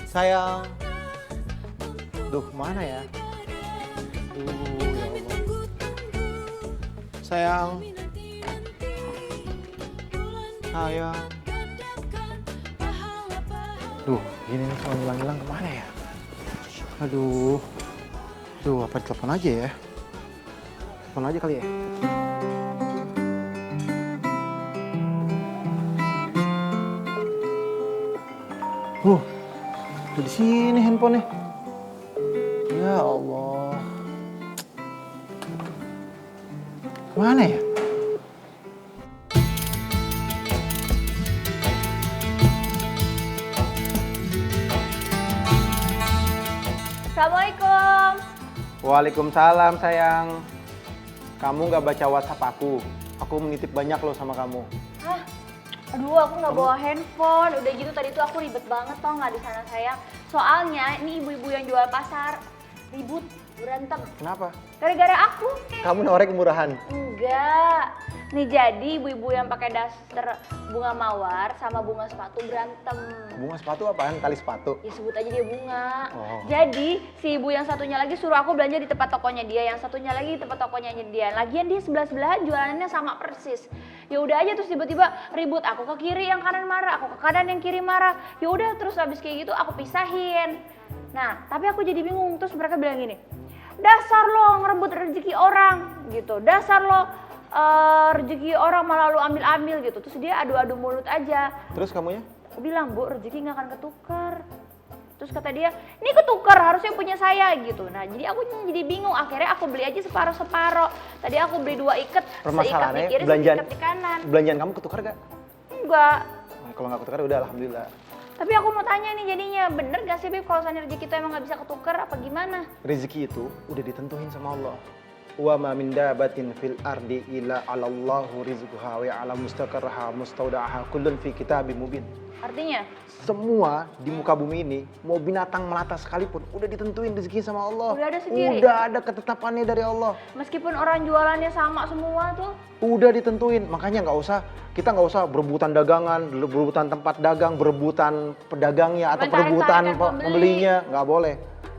Sayang. Duh, mana ya? Ya Allah. Sayang. Sayang. Duh, ini kalau hilang-hilang kemana ya? Aduh. Duh, apa telepon aja ya? Telepon aja kali ya? Udah di sini handphonenya. Ya Allah. Mana ya? Assalamualaikum. Waalaikumsalam sayang. Kamu gak baca WhatsApp aku. Aku menitip banyak loh sama kamu. Hah? Aduh, aku nggak bawa handphone. Udah gitu tadi tuh aku ribet banget tau nggak di sana sayang. Soalnya ini ibu-ibu yang jual pasar ribut, berantem. Kenapa? Gara-gara aku. Kamu nawarnya kemurahan. Enggak. Nih jadi ibu-ibu yang pakai daster bunga mawar sama bunga sepatu berantem. Bunga sepatu apaan? Tali sepatu? Ya sebut aja dia bunga. Oh. Jadi si ibu yang satunya lagi suruh aku belanja di tempat tokonya dia, yang satunya lagi di tempat tokonya dia. Lagian dia sebelah-sebelahan jualannya sama persis. Ya udah aja terus tiba-tiba ribut, aku ke kiri yang kanan marah, aku ke kanan yang kiri marah. Ya udah terus habis kayak gitu aku pisahin. Nah, tapi aku jadi bingung terus mereka bilang gini. Dasar lo ngerebut rezeki orang gitu. Dasar lo rezeki orang malah lu ambil-ambil gitu. Terus dia adu-adu mulut aja. Terus kamunya? Aku bilang, Bu, rezeki nggak akan ketukar. Terus kata dia, ini ketukar, harusnya punya saya gitu. Nah, jadi aku jadi bingung. Akhirnya aku beli aja separuh-separuh. Tadi aku beli 2 ikat, seikat di kiri, seikat di kanan. Belanjaan kamu ketukar gak? Enggak. Nah, kalau nggak ketukar udah alhamdulillah. Tapi aku mau tanya nih jadinya, bener gak sih Beb kalau misalnya rezeki itu emang gak bisa ketukar apa gimana? Rezeki itu udah ditentuin sama Allah. Wa ma min dabatin fil ardi illa 'alallahu rizquha wa ya'lamu mustaqarraha mustaudaha kullun fi kitabim mubin. Artinya? Semua di muka bumi ini, mau binatang melata sekalipun, udah ditentuin rezeki sama Allah. Udah ada sendiri? Udah ada ketetapannya dari Allah. Meskipun orang jualannya sama semua tuh? Udah ditentuin, makanya kita nggak usah berebutan dagangan, berebutan tempat dagang, berebutan pedagangnya atau berebutan pembelinya, nggak boleh.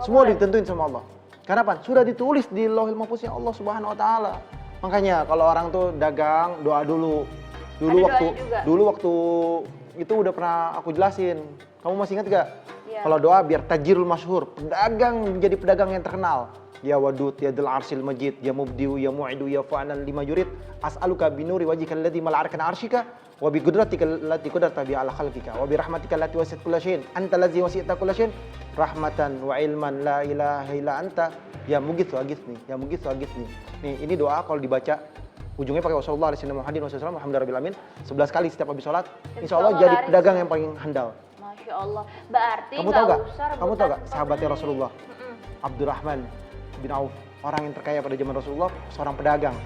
Semua ditentuin sama Allah. Karena apa? Sudah ditulis di Lauhil Mahfuznya Allah Subhanahu Wa Taala. Makanya kalau orang tuh dagang doa dulu. Dulu waktu itu udah pernah aku jelasin. Kamu masih ingat gak? Iya. Kalau doa biar tajirul masyhur, pedagang menjadi pedagang yang terkenal. Ya wadud, ya dzal arsyil majid, ya mubdiu, ya mu'idu, ya fa'alan lima yurid. As'aluka binuri wajhika alladhi mala'arkana arsyika wa bi qudratika allati qadarta bi ala khalqika wa bi rahmatika allati wasi'at kulla syai'in anta allazi wasi'ta kulla syai'in rahmatan wa ilman la ilaha illa anta ya mughithu aghithni ya mughithu aghithni. Nih, ini doa kalau dibaca ujungnya pakai wassallallahu alaihi wasallam Muhammadar rabbil alamin 11 kali setiap habis sholat, insyaallah jadi pedagang yang paling handal. Masya Allah. Berarti kamu tahu gak? usah Kamu tahu gak sahabatnya Rasulullah? Abdurrahman bin Auf, orang yang terkaya pada zaman Rasulullah, seorang pedagang.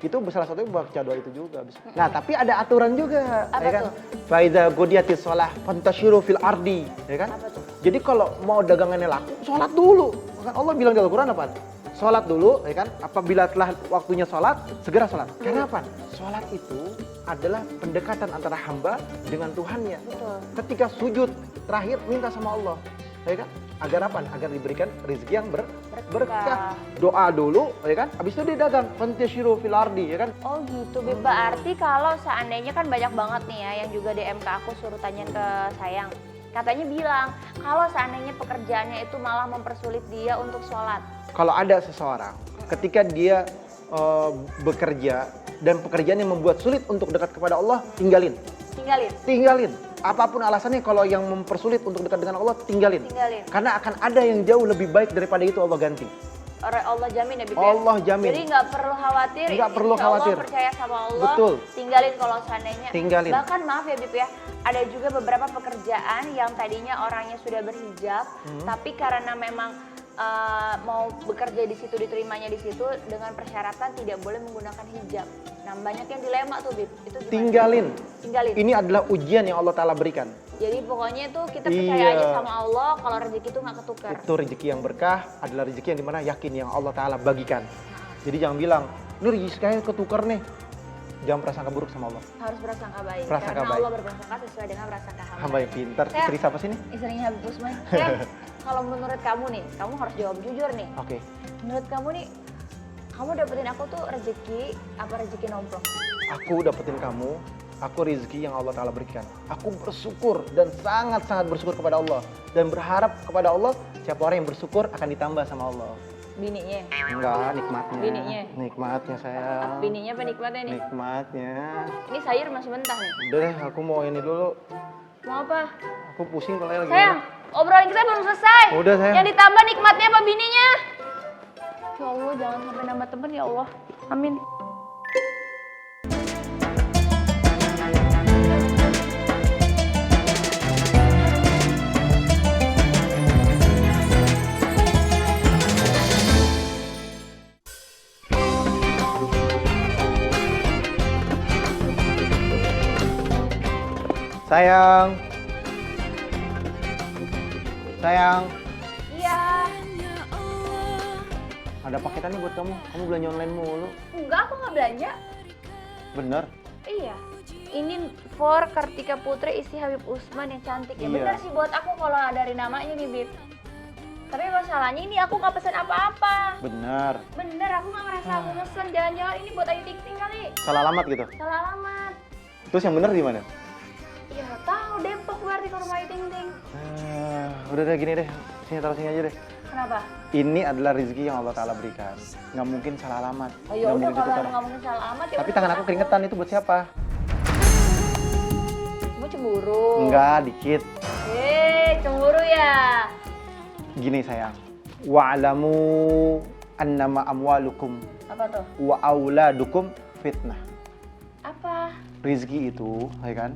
Itu salah satunya baca doa itu juga. Nah, tapi ada aturan juga, apa ya kan? tuh? Fa idza qudiyatis shalah fantashiru fil ardi, ya kan? Apa tuh? Jadi kalau mau dagangannya laku, sholat dulu. Kan Allah bilang di Al-Qur'an apa? Sholat dulu, ya kan? Apabila telah waktunya sholat, segera sholat. Karena apa? Sholat itu adalah pendekatan antara hamba dengan Tuhannya. Betul. Ketika sujud terakhir minta sama Allah, ya kan? Agar apa? Agar diberikan rezeki yang berkah. Doa dulu, ya kan? Habis itu dia dagang. Fantashiru fil ardi, ya kan? Oh gitu, Beb. Berarti kalau seandainya kan banyak banget nih ya yang juga DM ke aku suruh tanya ke Sayang. Katanya bilang kalau seandainya pekerjaannya itu malah mempersulit dia untuk sholat. Kalau ada seseorang ketika dia bekerja dan pekerjaan yang membuat sulit untuk dekat kepada Allah, tinggalin. Tinggalin. Apapun alasannya, kalau yang mempersulit untuk dekat dengan Allah, tinggalin. Karena akan ada yang jauh lebih baik daripada itu Allah ganti. Allah jamin ya, Beb. Allah jamin. Jadi nggak perlu khawatir. Nggak perlu khawatir. Allah percaya sama Allah. Betul. Tinggalin kalau seandainya. Tinggalin. Bahkan maaf ya, Beb ya. Ada juga beberapa pekerjaan yang tadinya orangnya sudah berhijab, tapi karena memang mau bekerja di situ, diterimanya di situ dengan persyaratan tidak boleh menggunakan hijab. Nah, banyak yang dilema tuh, Bib. Itu gimana? Tinggalin. Tinggalin. Ini adalah ujian yang Allah Ta'ala berikan. Jadi pokoknya itu kita percaya aja sama Allah kalau rezeki itu nggak ketukar. Itu rezeki yang berkah adalah rezeki yang dimana yakin yang Allah Ta'ala bagikan. Jadi jangan bilang, ini rezeki saya ketukar nih. jangan prasangka buruk sama Allah. Harus berprasangka baik. Prasangka Karena baik. Allah berprasangka sesuai dengan prasangka hamba. Hamba yang pintar. Sayang. Istri siapa sih nih? Istrinya Habib Usman. Sayang, kalau menurut kamu nih, kamu harus jawab jujur nih. Oke. Menurut kamu nih, kamu dapetin aku tuh rezeki apa rezeki nomplok? Aku dapetin kamu, aku rezeki yang Allah Ta'ala berikan. Aku bersyukur dan sangat-sangat bersyukur kepada Allah. Dan berharap kepada Allah, siapa orang yang bersyukur akan ditambah sama Allah. Bininya. Enggak, nikmatnya. Bininya. Nikmatnya sayang. Bininya apa nikmatnya nih? Nikmatnya. Ini sayur masih mentah nih. Udah deh, aku mau ini dulu. Mau apa? Aku pusing kalau lagi. Sayang, obrolan kita belum selesai. Udah, sayang. Yang ditambah nikmatnya apa bininya? Ya Allah, jangan sampai nambah temen ya Allah. Amin. Sayang. Sayang, Iya. ada paketan nih buat kamu. Kamu belanja online mulu. Enggak, aku nggak belanja. Bener? Iya. Ini for Kartika Putri istri Habib Usman yang cantik ya. Iya. Bener sih buat aku kalau dari namanya nih, Bib. Tapi masalahnya ini aku nggak pesen apa-apa. Bener. Bener, aku nggak ngerasa aku mesen. Jangan-jangan ini buat Ayu Ting Ting kali. Salah alamat gitu. Salah alamat. Terus yang bener di mana? Ya nggak tahu, Depok berarti ke rumah Ayu Ting Ting. Udah deh, gini deh. Sini, taruh sini aja deh. Kenapa? Ini adalah rezeki yang Allah Ta'ala berikan. Nggak mungkin salah alamat. Oh ya Nggak udah, mungkin kalau ditukar. emang nggak mungkin salah alamat ya. Tapi udah, tangan buat aku keringetan, itu buat siapa? Kamu cemburu. Enggak, dikit. Cemburu ya. Gini sayang. Wa'alamu annama amwalukum Apa tuh? wa auladukum fitnah. Apa? Rizki itu, ya kan,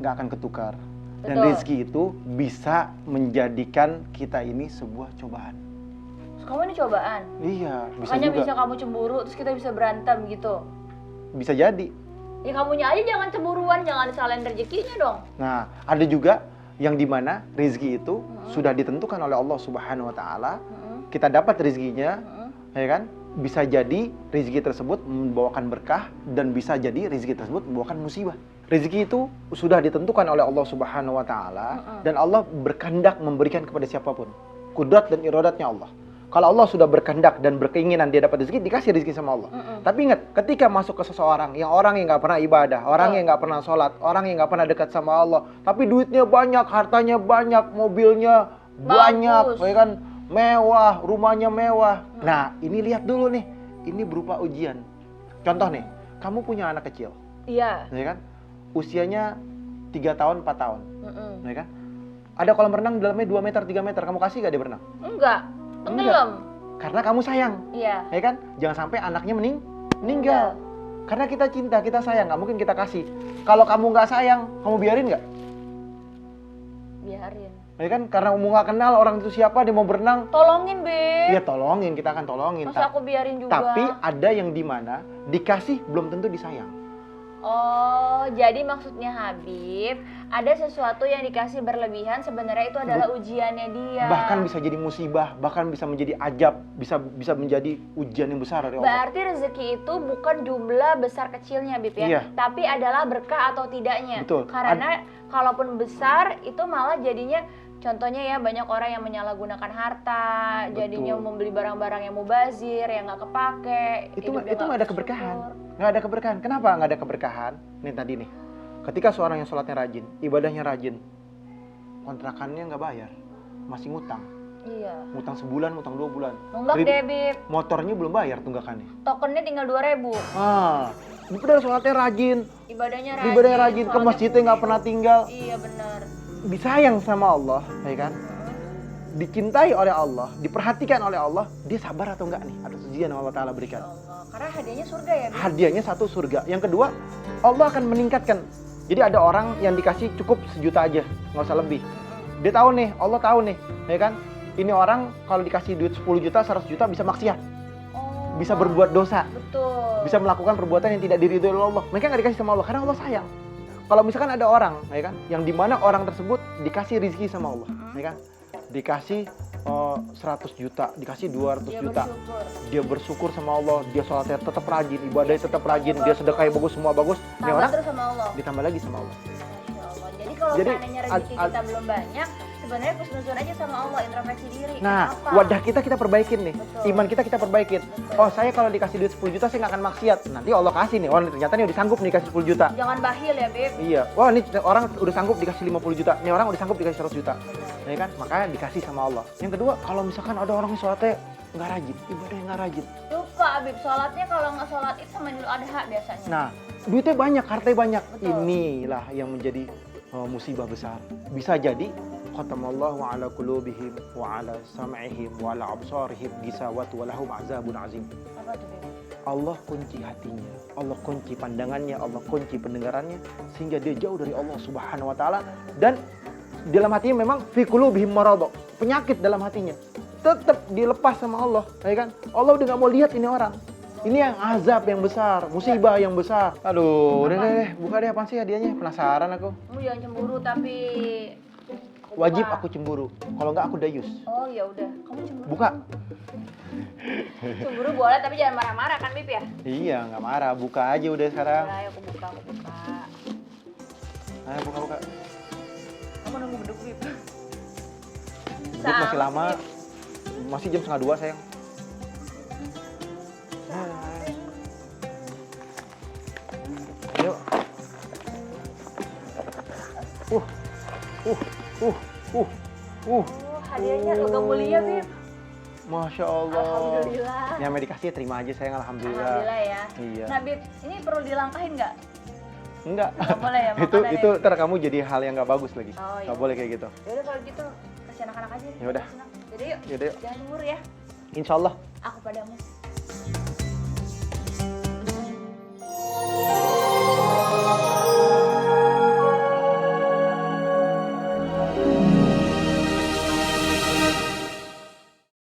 nggak akan ketukar. Dan Betul. rizki itu bisa menjadikan kita ini sebuah cobaan. Terus kamu ini cobaan. Iya, bisa Makanya juga. bisa kamu cemburu, terus kita bisa berantem gitu. Bisa jadi. Ya kamunya aja jangan cemburuan, jangan disalahin rezekinya dong. Nah, ada juga yang dimana rizki itu sudah ditentukan oleh Allah Subhanahu Wa Taala. Kita dapat rizkinya, ya kan? Bisa jadi rezeki tersebut membawakan berkah dan bisa jadi rezeki tersebut membawakan musibah. Rezeki itu sudah ditentukan oleh Allah Subhanahu wa taala dan Allah berkehendak memberikan kepada siapapun. Kudrat dan iradatnya Allah. Kalau Allah sudah berkehendak dan berkeinginan dia dapat rezeki, dikasih rezeki sama Allah. Tapi ingat, ketika masuk ke seseorang yang nggak pernah ibadah, orang yang nggak pernah sholat, orang yang nggak pernah dekat sama Allah, tapi duitnya banyak, hartanya banyak, mobilnya banyak, ya kan? Mewah, rumahnya mewah. Nah, ini lihat dulu nih. Ini berupa ujian. Contoh nih, kamu punya anak kecil, Iya. ya kan? Usianya 3 tahun, 4 tahun, ya kan? Ada kolam renang dalamnya 2 meter, 3 meter. Kamu kasih gak dia berenang? Enggak. Tenggelam. Karena kamu sayang, Iya. ya kan? Jangan sampai anaknya meninggal. Karena kita cinta, kita sayang, nggak mungkin kita kasih. Kalau kamu nggak sayang, kamu biarin nggak? Biarin. Ya kan? Karena kamu nggak kenal orang itu siapa, dia mau berenang, Tolongin, Beb. ya tolongin, kita akan tolongin. Masa aku biarin juga? Tapi ada yang dimana dikasih belum tentu disayang. Oh, jadi maksudnya Habib, ada sesuatu yang dikasih berlebihan sebenarnya itu adalah ujiannya dia. Bahkan bisa jadi musibah, bahkan bisa menjadi ajab, bisa menjadi ujian yang besar dari Allah. Berarti rezeki itu bukan jumlah besar kecilnya, Bib ya, Iya. tapi adalah berkah atau tidaknya. Betul. Karena kalaupun besar itu malah jadinya, contohnya ya banyak orang yang menyalahgunakan harta, Betul. jadinya membeli barang-barang yang mubazir, yang nggak kepake. Itu hidupnya nggak ada keberkahan. Nggak ada keberkahan. Kenapa nggak ada keberkahan? Nih tadi nih, ketika seorang yang sholatnya rajin, ibadahnya rajin, kontrakannya nggak bayar, masih ngutang. Iya. Ngutang sebulan, ngutang 2 bulan. Nunggak deh, Bib. Motornya belum bayar tunggakannya. Tokennya tinggal 2.000. Udah sholatnya rajin, Ibadahnya rajin. ibadahnya rajin, ke sholatnya masjidnya nggak pernah tinggal. Iya benar. Disayang sama Allah, ya kan? Dicintai oleh Allah, diperhatikan oleh Allah, dia sabar atau enggak nih atas ujian yang Allah Ta'ala berikan. Allah. Karena hadiahnya surga ya, Bib? Hadiahnya 1 surga. Yang kedua, Allah akan meningkatkan. Jadi ada orang yang dikasih cukup 1 juta aja, nggak usah lebih. Dia tahu nih, Allah tahu nih, ya kan? Ini orang kalau dikasih duit 10 juta, 100 juta bisa maksiat, Oh, bisa berbuat dosa, betul. bisa melakukan perbuatan yang tidak diridhoi oleh Allah. Mereka nggak dikasih sama Allah karena Allah sayang. Kalau misalkan ada orang, ya kan, yang dimana orang tersebut dikasih rizki sama Allah, ya kan, dikasih 100 juta, dikasih 200 Dia juta. bersyukur. Dia bersyukur sama Allah, dia sholatnya tetap rajin, ibadahnya tetap rajin, dia sedekahnya bagus, semua bagus. Ini Tambah orang terus sama Allah. ditambah lagi sama Allah. Masya Allah. Jadi kalau Jadi, seandainya rezeki kita belum banyak, sebenarnya husnuzon aja sama Allah, introspeksi diri. Nah, Kenapa? wadah kita perbaikin nih. Betul. Iman kita perbaikin. Betul. Oh, saya kalau dikasih duit 10 juta saya nggak akan maksiat. Nanti Allah kasih nih. Oh, ternyata nih udah sanggup nih kasih 10 juta. Jangan bahil ya, Beb. Iya. Wah, ini orang udah sanggup dikasih 50 juta. Nih orang udah sanggup dikasih 100 juta. Ya kan? Makanya dikasih sama Allah. Yang kedua, kalau misalkan ada orang yang sholatnya nggak rajin, ibadahnya nggak rajin. Lupa, Beb. Sholatnya kalau nggak sholat itu sama Idul Adha biasanya. Nah, duitnya banyak, hartanya banyak. Betul. Inilah yang menjadi musibah besar. Bisa jadi khatamallahu ala qulubihim wa ala sam'ihim wa ala absarihim gisawat wa lahum azabun azim. Apa tuh, Beb? Allah kunci hatinya, Allah kunci pandangannya, Allah kunci pendengarannya sehingga dia jauh dari Allah Subhanahu wa taala, dan dalam hatinya memang fi qulubihim marad, penyakit dalam hatinya. Tetap dilepas sama Allah, ya kan? Allah udah nggak mau lihat ini orang. Ini yang azab yang besar, musibah yang besar. Aduh, udah deh, buka deh apaan sih hadiahnya? Penasaran aku. Kamu jangan cemburu tapi aku Wajib buka. aku cemburu. Kalau nggak aku dayus. Oh ya udah, kamu cemburu. Buka. Cemburu boleh tapi jangan marah-marah kan, Beb ya? Iya, nggak marah. Buka aja udah sekarang. Udah, ayo aku buka. Ayo buka. Kamu nunggu beduk, Beb. Beduk masih lama. Masih jam 1:30 sayang. Yuk. Oh, hadiahnya logam mulia, Beb. Masya Allah. Alhamdulillah. Yang mau dikasih terima aja sayang, alhamdulillah. Alhamdulillah ya. Iya. Nah, Beb, ini perlu dilangkahin nggak? Enggak. Nggak boleh ya, itu makanan itu ya? ntar kamu jadi hal yang nggak bagus lagi. Oh, iya. Nggak boleh kayak gitu. Yaudah kalau gitu, kasih anak-anak aja. Yaudah. Senang. Yaudah yuk. Yaudah yuk. Jangan cemburu ya. Insya Allah. Aku padamu.